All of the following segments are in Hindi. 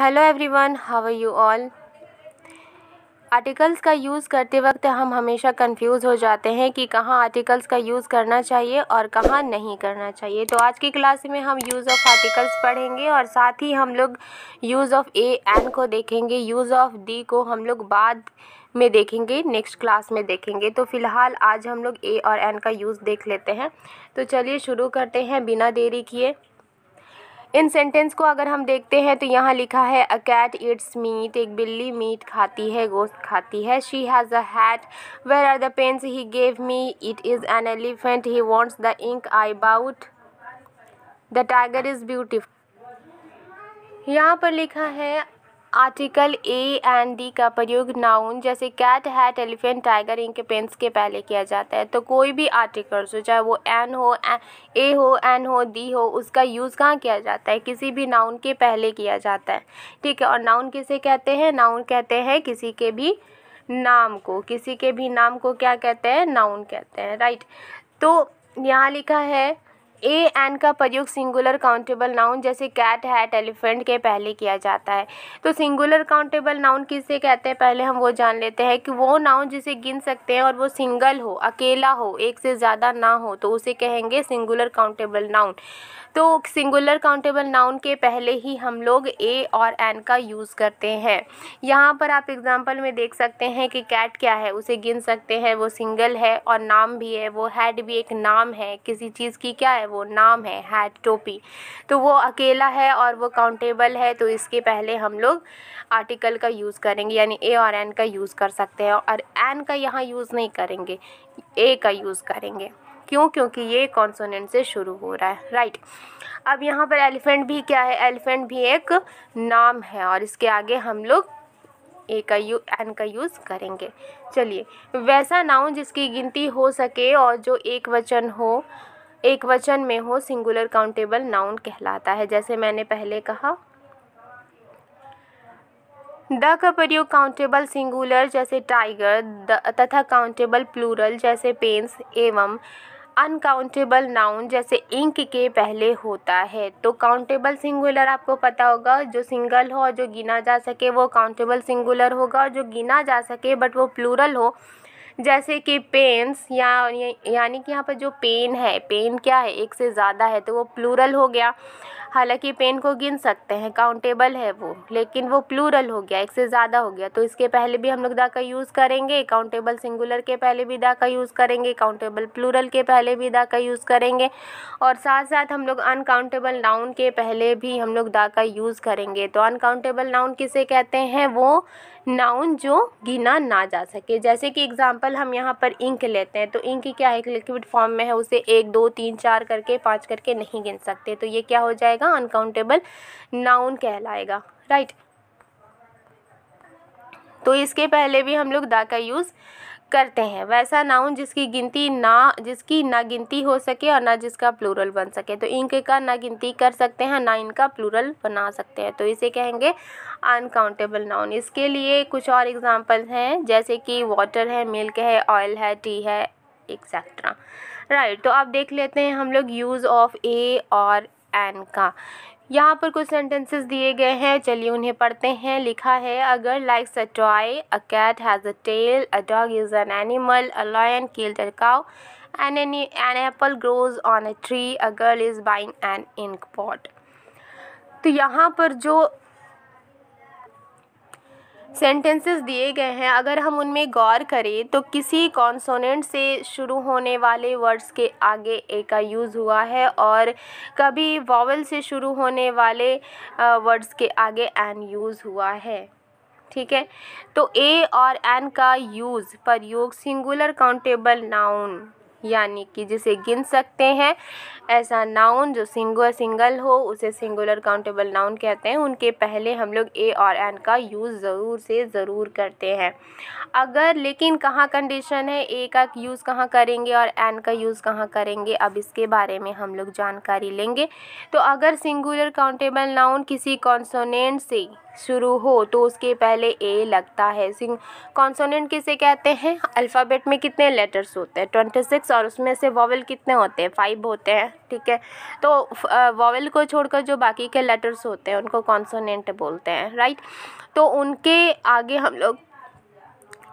Hello everyone, how are you all. Articles का यूज़ करते वक्त हम हमेशा कंफ्यूज हो जाते हैं कि कहाँ आर्टिकल्स का यूज़ करना चाहिए और कहाँ नहीं करना चाहिए। तो आज की क्लास में हम यूज़ ऑफ आर्टिकल्स पढ़ेंगे और साथ ही हम लोग यूज़ ऑफ ए एन को देखेंगे। यूज़ ऑफ दी को हम लोग बाद में देखेंगे, नेक्स्ट क्लास में देखेंगे। तो फ़िलहाल आज हम लोग ए और एन का यूज़ देख लेते हैं। तो चलिए शुरू करते हैं बिना देरी किए। इन सेंटेंस को अगर हम देखते हैं तो यहाँ लिखा है अ कैट ईट्स मीट, एक बिल्ली मीट खाती है, गोश्त खाती है। She has a hat, where are the pens he gave me, it is an elephant, he wants the ink I bought, the tiger is beautiful. यहाँ पर लिखा है आर्टिकल ए एंड डी का प्रयोग नाउन जैसे cat, hat, elephant, tiger, ink, pens के पहले किया जाता है। तो कोई भी आर्टिकल्स हो, चाहे वो एन हो, ए हो, एन हो, दी हो, उसका यूज़ कहाँ किया जाता है? किसी भी नाउन के पहले किया जाता है। ठीक है। और नाउन किसे कहते हैं? नाउन कहते हैं किसी के भी नाम को। किसी के भी नाम को क्या कहते हैं? नाउन कहते हैं। राइट। तो यहाँ लिखा है ए एन का प्रयोग सिंगुलर काउंटेबल नाउन जैसे कैट, हैट, एलिफेंट के पहले किया जाता है। तो सिंगुलर काउंटेबल नाउन किसे कहते हैं? पहले हम वो जान लेते हैं कि वो नाउन जिसे गिन सकते हैं और वो सिंगल हो, अकेला हो, एक से ज़्यादा ना हो, तो उसे कहेंगे सिंगुलर काउंटेबल नाउन। तो सिंगुलर काउंटेबल नाउन के पहले ही हम लोग ए और एन का यूज़ करते हैं। यहाँ पर आप एग्जांपल में देख सकते हैं कि कैट क्या है, उसे गिन सकते हैं, वो सिंगल है और नाम भी है। वो हैट भी एक नाम है, किसी चीज़ की क्या है? वो नाम है, हैट, टोपी। तो वो अकेला है और वो काउंटेबल है, तो इसके पहले हम लोग आर्टिकल का यूज़ करेंगे, यानी ए और एन का यूज़ कर सकते हैं। और एन का यहाँ यूज़ नहीं करेंगे, ए का यूज़ करेंगे। क्यों? क्योंकि ये कॉन्सोनेंट से शुरू हो रहा है। राइट। अब यहाँ पर एलिफेंट भी क्या है? एलिफेंट भी एक नाम है और इसके आगे हम लोग एन का यूज़ करेंगे। चलिए, वैसा नाउन जिसकी गिनती हो सके और जो एक वचन में हो सिंगुलर काउंटेबल नाउन कहलाता है। जैसे मैंने पहले कहा, द का प्रयोग काउंटेबल सिंगुलर जैसे टाइगर तथा काउंटेबल प्लूरल जैसे पेन्स एवं अनकाउंटेबल नाउन जैसे इंक के पहले होता है। तो काउंटेबल सिंगुलर आपको पता होगा, जो सिंगल हो और जो गिना जा सके वो काउंटेबल सिंगुलर होगा, और जो गिना जा सके बट वो प्लूरल हो, जैसे कि पेन्स, यानी कि यहाँ पर जो पेन है, पेन क्या है? एक से ज़्यादा है, तो वो प्लूरल हो गया। हालांकि पेन को गिन सकते हैं, काउंटेबल है वो, लेकिन वो प्लूरल हो गया, एक से ज़्यादा हो गया। तो इसके पहले भी हम लोग दा का यूज़ करेंगे, काउंटेबल सिंगुलर के पहले भी दा का यूज़ करेंगे, काउंटेबल प्लूरल के पहले भी दा का यूज़ करेंगे, और साथ साथ हम लोग अनकाउंटेबल नाउन के पहले भी हम लोग दा का यूज़ करेंगे। तो अनकाउंटेबल नाउन किसे कहते हैं? वो नाउन जो गिना ना जा सके। जैसे कि एग्जांपल हम यहाँ पर इंक लेते हैं, तो इंक क्या है? एक लिक्विड फॉर्म में है, उसे 1 2 3 4 करके 5 करके नहीं गिन सकते, तो ये क्या हो जाएगा? अनकाउंटेबल नाउन कहलाएगा। राइट। तो इसके पहले भी हम लोग दा का यूज़ करते हैं। वैसा नाउन जिसकी ना गिनती हो सके और ना जिसका प्लूरल बन सके। तो इंक का ना गिनती कर सकते हैं, ना इनका प्लूरल बना सकते हैं, तो इसे कहेंगे अनकाउंटेबल नाउन। इसके लिए कुछ और एग्जांपल हैं, जैसे कि वाटर है, मिल्क है, ऑयल है, टी है, एक्सेट्रा। राइट। तो अब देख लेते हैं हम लोग यूज़ ऑफ ए और एन का। यहाँ पर कुछ सेंटेंसेस दिए गए हैं, चलिए उन्हें पढ़ते हैं। लिखा है, a girl likes a toy, a cat has a tail, a dog is an animal, a lion killed a cow, an apple grows on a tree, a girl is buying an ink pot. तो यहाँ पर जो सेंटेंसेस दिए गए हैं, अगर हम उनमें गौर करें तो किसी कॉन्सोनेंट से शुरू होने वाले वर्ड्स के आगे ए का यूज़ हुआ है और कभी वॉवल से शुरू होने वाले वर्ड्स के आगे एन यूज़ हुआ है। ठीक है। तो ए और एन का प्रयोग सिंगुलर काउंटेबल नाउन, यानी कि जिसे गिन सकते हैं, ऐसा नाउन जो सिंगल हो उसे सिंगुलर काउंटेबल नाउन कहते हैं। उनके पहले हम लोग ए और एन का यूज़ ज़रूर से ज़रूर करते हैं। अगर लेकिन कहाँ कंडीशन है, ए का यूज़ कहाँ करेंगे और एन का यूज़ कहाँ करेंगे, अब इसके बारे में हम लोग जानकारी लेंगे। तो अगर सिंगुलर काउंटेबल नाउन किसी कॉन्सोनेंट से शुरू हो तो उसके पहले ए लगता है। कॉन्सोनेंट किसे कहते हैं? अल्फ़ाबेट में कितने लेटर्स होते हैं? 26, और उसमें से वॉवेल कितने होते हैं? 5 होते हैं, ठीक है। तो वॉवेल को छोड़कर जो बाकी के लेटर्स होते हैं उनको कॉन्सोनेंट बोलते हैं, राइट। तो उनके आगे हम लोग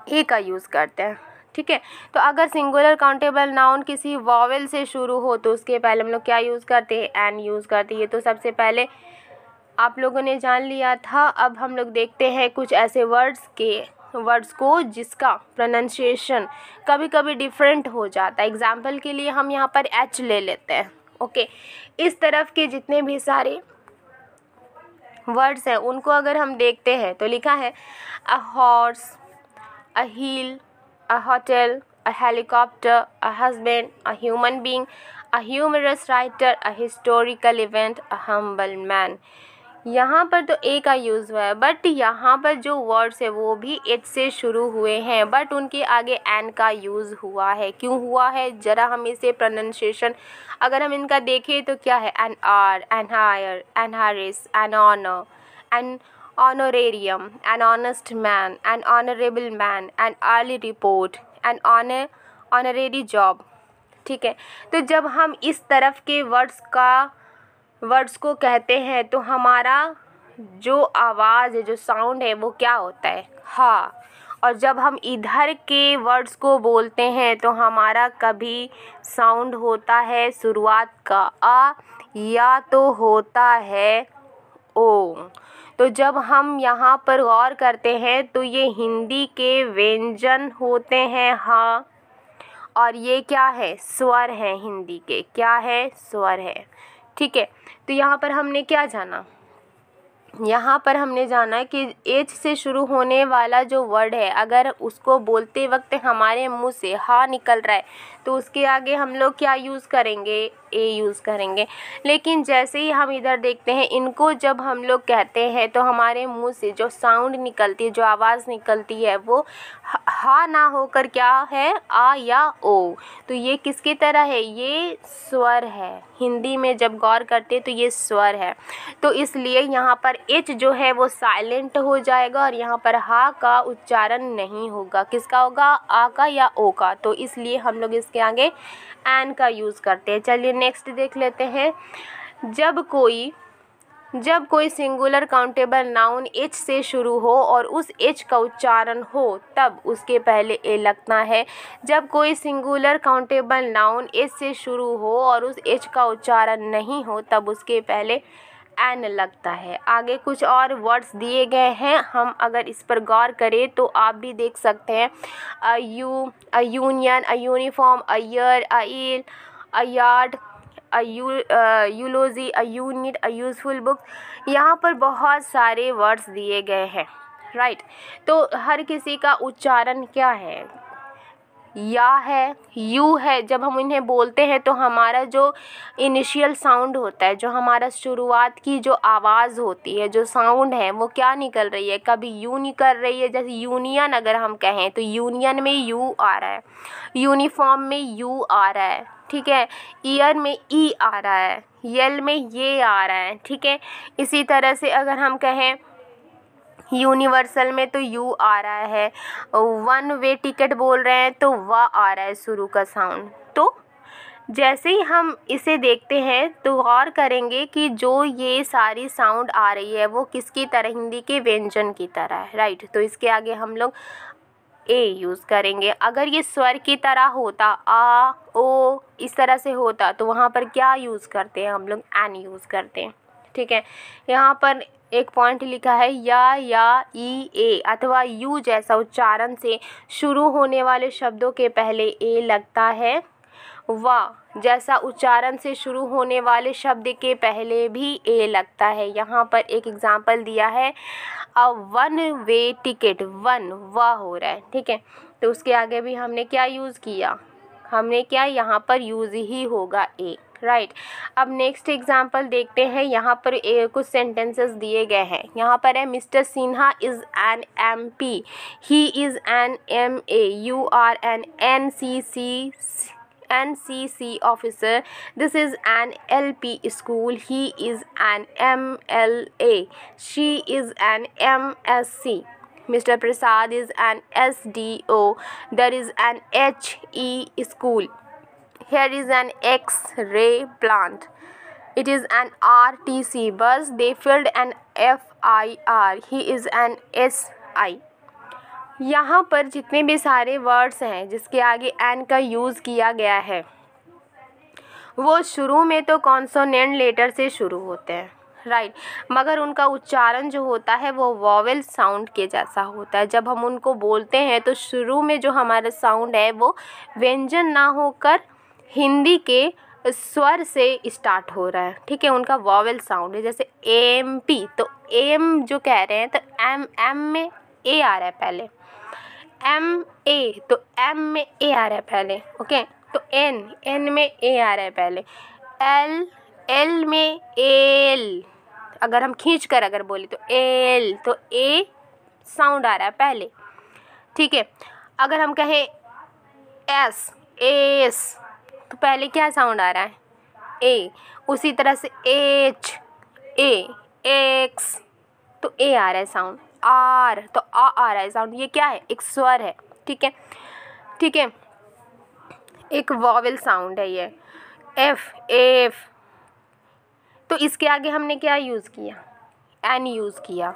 ए का यूज़ करते हैं, ठीक है। तो अगर सिंगुलर काउंटेबल नाउन किसी वॉवेल से शुरू हो तो उसके पहले हम लोग क्या यूज़ करते हैं? एन यूज़ करते हैं। ये तो सबसे पहले आप लोगों ने जान लिया था। अब हम लोग देखते हैं कुछ ऐसे वर्ड्स को जिसका प्रोनाउंसिएशन कभी कभी डिफरेंट हो जाता है। एग्जाम्पल के लिए हम यहाँ पर एच ले लेते हैं, ओके। इस तरफ के जितने भी सारे वर्ड्स हैं उनको अगर हम देखते हैं तो लिखा है a horse, a heel, a hotel, a helicopter, a husband, a human being, a humorous writer, a historical event, a humble man। यहाँ पर तो ए का यूज़ हुआ है, बट यहाँ पर जो वर्ड्स है वो भी एच से शुरू हुए हैं, बट उनके आगे एन का यूज़ हुआ है। क्यों हुआ है? ज़रा हम इसे प्रोनाउंसिएशन अगर हम इनका देखें तो क्या है? An hour, an heir, an heiress, an honour, an honorarium, an honest man, an honorable man, an early report, an honorary job, ठीक है। तो जब हम इस तरफ के वर्ड्स को कहते हैं तो हमारा जो आवाज़ है, जो साउंड है वो क्या होता है? हाँ। और जब हम इधर के वर्ड्स को बोलते हैं तो हमारा कभी साउंड होता है शुरुआत का आ या तो होता है ओ। तो जब हम यहाँ पर गौर करते हैं तो ये हिंदी के व्यंजन होते हैं हाँ, और ये क्या है? स्वर है हिंदी के। क्या है? स्वर है, ठीक है। तो यहाँ पर हमने क्या जाना? यहाँ पर हमने जाना कि एच से शुरू होने वाला जो वर्ड है अगर उसको बोलते वक्त हमारे मुंह से हा निकल रहा है तो उसके आगे हम लोग क्या यूज़ करेंगे? ए यूज़ करेंगे। लेकिन जैसे ही हम इधर देखते हैं इनको जब हम लोग कहते हैं तो हमारे मुंह से जो साउंड निकलती है, जो आवाज़ निकलती है वो हा ना होकर क्या है? आ या ओ। तो ये किसकी तरह है? ये स्वर है। हिंदी में जब गौर करते तो ये स्वर है। तो इसलिए यहाँ पर एच जो है वो साइलेंट हो जाएगा और यहाँ पर हा का उच्चारण नहीं होगा। किसका होगा? आ का या ओ का। तो इसलिए हम लोग इसके आगे एन का यूज़ करते हैं। चलिए नेक्स्ट देख लेते हैं। जब कोई सिंगुलर काउंटेबल नाउन एच से शुरू हो और उस एच का उच्चारण हो तब उसके पहले ए लगता है। जब कोई सिंगुलर काउंटेबल नाउन एच से शुरू हो और उस एच का उच्चारण नहीं हो तब उसके पहले एन लगता है। आगे कुछ और वर्ड्स दिए गए हैं, हम अगर इस पर गौर करें तो आप भी देख सकते हैं। A union, a uniform, a year, a eel, a yard, a eulogy, a unit, a useful book. यहाँ पर बहुत सारे वर्ड्स दिए गए हैं, राइट। तो हर किसी का उच्चारण क्या है? या है, यू है। जब हम इन्हें बोलते हैं तो हमारा जो इनिशियल साउंड होता है, जो हमारा शुरुआत की जो आवाज़ होती है, जो साउंड है वो क्या निकल रही है? कभी यू निकल रही है, जैसे यूनियन अगर हम कहें तो यूनियन में यू आ रहा है, यूनिफॉर्म में यू आ रहा है, ठीक है। ईयर में ई आ रहा है, यल में ये आ रहा है, ठीक है। इसी तरह से अगर हम कहें यूनिवर्सल में तो यू आ रहा है, वन वे टिकट बोल रहे हैं तो वाह आ रहा है शुरू का साउंड। तो जैसे ही हम इसे देखते हैं तो गौर करेंगे कि जो ये सारी साउंड आ रही है वो किसकी तरह? हिंदी के व्यंजन की तरह है, राइट। तो इसके आगे हम लोग ए यूज़ करेंगे। अगर ये स्वर की तरह होता, आ ओ इस तरह से होता, तो वहाँ पर क्या यूज़ करते हैं हम लोग? एन यूज़ करते हैं, ठीक है। यहाँ पर एक पॉइंट लिखा है या ई ए अथवा यू जैसा उच्चारण से शुरू होने वाले शब्दों के पहले ए लगता है। वाह जैसा उच्चारण से शुरू होने वाले शब्द के पहले भी ए लगता है। यहाँ पर एक एग्जाम्पल दिया है, a one way ticket, one वाह हो रहा है, ठीक है। तो उसके आगे भी हमने क्या यूज़ किया? हमने क्या यहाँ पर यूज़ ही होगा ए, राइट। अब नेक्स्ट एग्जाम्पल देखते हैं। यहाँ पर कुछ सेंटेंसेस दिए गए हैं। यहाँ पर है Mr Sinha is an MP, he is an MA, you are an NCC, NCC officer. This is an LP school. He is an MLA. She is an MSc. Mr. Prasad is an SDO. There is an HE school. Here is an X-ray plant. It is an RTC bus. They filled an FIR. He is an SI. यहाँ पर जितने भी सारे वर्ड्स हैं जिसके आगे एन का यूज़ किया गया है वो शुरू में तो कॉन्सोनेंट लेटर से शुरू होते हैं, राइट, मगर उनका उच्चारण जो होता है वो वॉवेल साउंड के जैसा होता है। जब हम उनको बोलते हैं तो शुरू में जो हमारा साउंड है वो व्यंजन ना होकर हिंदी के स्वर से स्टार्ट हो रहा है, ठीक है, उनका वॉवेल साउंड है। जैसे MP, तो एम जो कह रहे हैं तो एम में ए आ रहा है पहले, MA तो M में ए आ रहा है पहले, ओके, तो N में ए आ रहा है पहले, L में एल, अगर हम खींच कर अगर बोले तो एल, तो ए साउंड आ रहा है पहले, ठीक है। अगर हम कहें एस तो पहले क्या साउंड आ रहा है, ए। उसी तरह से H, X तो ए आ रहा है साउंड, R तो आ रहा है साउंड। ये क्या है, एक स्वर है, ठीक है, ठीक है, एक वॉवेल साउंड है ये। F तो इसके आगे हमने क्या यूज़ किया, एन यूज़ किया,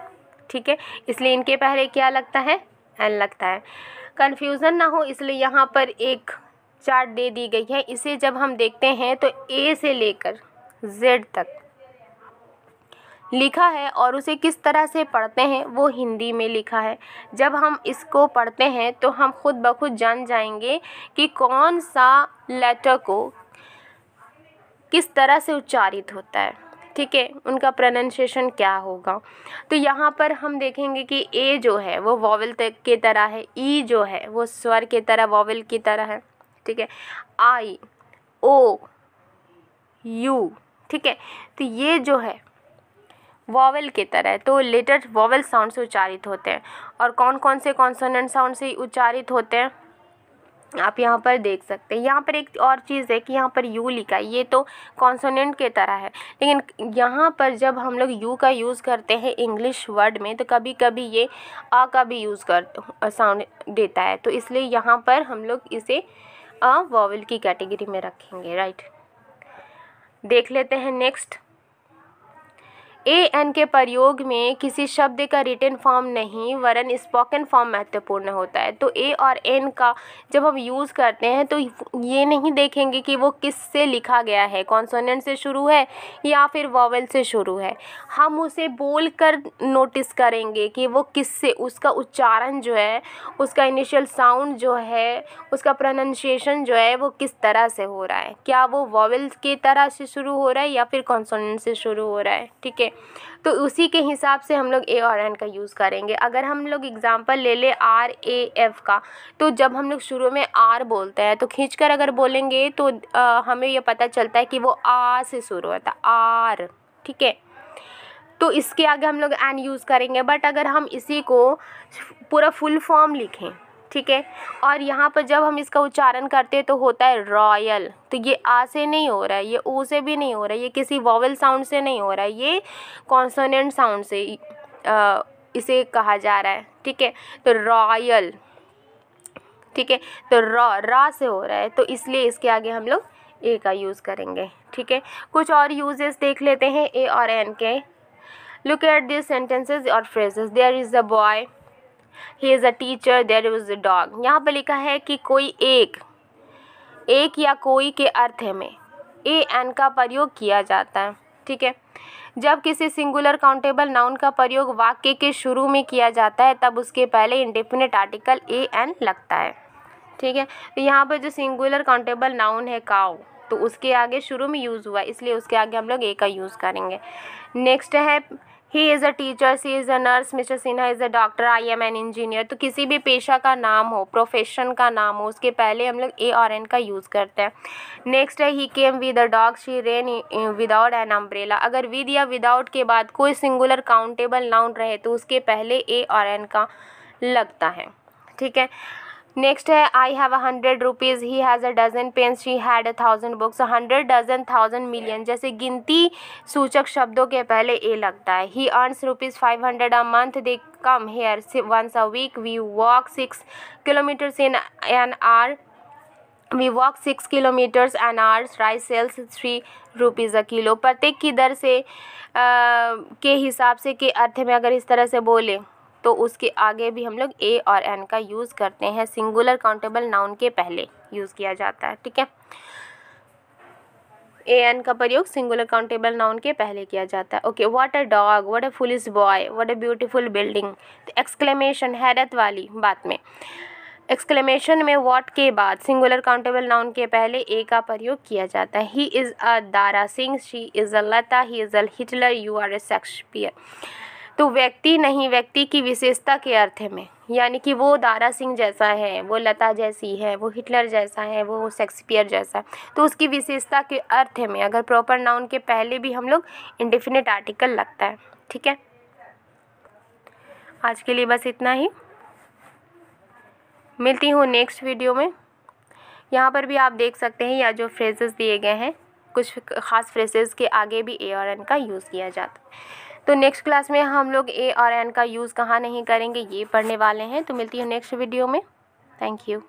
ठीक है, इसलिए इनके पहले क्या लगता है, एन लगता है। कन्फ्यूज़न ना हो इसलिए यहाँ पर एक चार्ट दे दी गई है। इसे जब हम देखते हैं तो ए से लेकर जेड तक लिखा है और उसे किस तरह से पढ़ते हैं वो हिंदी में लिखा है। जब हम इसको पढ़ते हैं तो हम खुद ब खुद जान जाएंगे कि कौन सा लेटर को किस तरह से उच्चारित होता है, ठीक है, उनका प्रोनाउंसिएशन क्या होगा। तो यहाँ पर हम देखेंगे कि ए जो है वो वॉवेल के तरह है, ई जो है वो स्वर के तरह वॉवेल की तरह है, ठीक है, आई, ओ, यू, ठीक है, तो ये जो है वॉवेल की तरह है, तो लेटर वॉवेल साउंड से उच्चारित होते हैं। और कौन कौन से कॉन्सोनेंट साउंड से उच्चारित होते हैं आप यहाँ पर देख सकते हैं। यहाँ पर एक और चीज़ है कि यहाँ पर यू लिखा है, ये तो कॉन्सोनेंट के तरह है, लेकिन यहाँ पर जब हम लोग यू का यूज़ करते हैं इंग्लिश वर्ड में तो कभी कभी ये आ का भी यूज़ कर साउंड देता है, तो इसलिए यहाँ पर हम लोग इसे वॉवेल की कैटेगरी में रखेंगे, राइट। देख लेते हैं नेक्स्ट। एन के प्रयोग में किसी शब्द का रिटन फॉर्म नहीं वरन स्पोकन फॉर्म महत्वपूर्ण होता है। तो ए और एन का जब हम यूज़ करते हैं तो ये नहीं देखेंगे कि वो किस से लिखा गया है, कॉन्सोनेंट से शुरू है या फिर वॉवेल से शुरू है, हम उसे बोल कर नोटिस करेंगे कि वो किस से, उसका उच्चारण जो है, उसका इनिशियल साउंड जो है, उसका प्रोनाउंसिएशन जो है वो किस तरह से हो रहा है, क्या वो वॉवेल की तरह से शुरू हो रहा है या फिर कॉन्सोनेंट से शुरू हो रहा है, ठीक है। तो उसी के हिसाब से हम लोग ए और एन का यूज़ करेंगे। अगर हम लोग एग्जांपल ले ले RAF का, तो जब हम लोग शुरू में आर बोलते हैं तो खींचकर अगर बोलेंगे तो हमें ये पता चलता है कि वो आ से शुरू होता है, आर, ठीक है, तो इसके आगे हम लोग एन यूज़ करेंगे। बट अगर हम इसी को पूरा फुल फॉर्म लिखें, ठीक है, और यहाँ पर जब हम इसका उच्चारण करते हैं तो होता है रॉयल, तो ये आ से नहीं हो रहा है, ये ओ से भी नहीं हो रहा है, ये किसी वॉवेल साउंड से नहीं हो रहा है, ये कॉन्सोनेंट साउंड से इसे कहा जा रहा है, ठीक है, तो रॉयल, ठीक है, तो रा से हो रहा है, तो इसलिए इसके आगे हम लोग ए का यूज़ करेंगे, ठीक है। कुछ और यूजेस देख लेते हैं ए और एन के। लुक एट दिस सेंटेंसेस और phrases. There is a boy, he is a teacher, there is a dog. यहाँ पर लिखा है कि कोई एक या कोई के अर्थ में ए एन का प्रयोग किया जाता है, ठीक है। जब किसी सिंगुलर काउंटेबल नाउन का प्रयोग वाक्य के शुरू में किया जाता है तब उसके पहले इंडेफिनिट आर्टिकल ए एन लगता है, ठीक है। तो यहाँ पर जो सिंगुलर काउंटेबल नाउन है काउ, तो उसके आगे शुरू में यूज़ हुआ, इसलिए उसके आगे हम लोग ए का यूज़ करेंगे। नेक्स्ट है he is a teacher, she is a nurse, Mr Sinha is a doctor, I am an engineer. तो किसी भी पेशा का नाम हो, प्रोफेशन का नाम हो, उसके पहले हम लोग ए और एन का यूज़ करते हैं। नेक्स्ट है he came with a dog, she ran without an umbrella. अगर विद या विदाउट के बाद कोई सिंगुलर काउंटेबल नाउन रहे तो उसके पहले ए और एन का लगता है, ठीक है। नेक्स्ट है I have 100 rupees, he has a dozen pens, she had 1000 books. 100, dozen, 1000, million जैसे गिनती सूचक शब्दों के पहले ए लगता है। He earns ₹500 a month, they come here once a week, we walk 6 kilometres in an hour, we walk 6 kilometres an hour, rice sells 3 rupees a kilo. प्रत्येक की दर से के हिसाब से के अर्थ में अगर इस तरह से बोले तो उसके आगे भी हम लोग ए और एन का यूज़ करते हैं। सिंगुलर काउंटेबल नाउन के पहले यूज़ किया जाता है, ठीक है। ए एन का प्रयोग सिंगुलर काउंटेबल नाउन के पहले किया जाता है। Okay, what a dog, what a foolish boy, what a beautiful building. Exclamation हैरत वाली बात में एक्सक्लेमेशन में व्हाट के बाद सिंगुलर काउंटेबल नाउन के पहले ए का प्रयोग किया जाता है। He is a Dara Singh, she is a Lata, he is a Hitler, you are a Shakespeare. तो व्यक्ति नहीं, व्यक्ति की विशेषता के अर्थ में, यानी कि वो दारा सिंह जैसा है, वो लता जैसी है, वो हिटलर जैसा है, वो शेक्सपियर जैसा है, तो उसकी विशेषता के अर्थ में अगर प्रॉपर नाउन के पहले भी हम लोग इंडेफिनिट आर्टिकल लगता है, ठीक है। आज के लिए बस इतना ही, मिलती हूँ नेक्स्ट वीडियो में। यहाँ पर भी आप देख सकते हैं या जो फ्रेजेस दिए गए हैं, कुछ ख़ास फ्रेजेस के आगे भी ए और एन का यूज़ किया जाता है। तो नेक्स्ट क्लास में हम लोग ए और एन का यूज़ कहाँ नहीं करेंगे ये पढ़ने वाले हैं। तो मिलती हूँ नेक्स्ट वीडियो में। Thank you.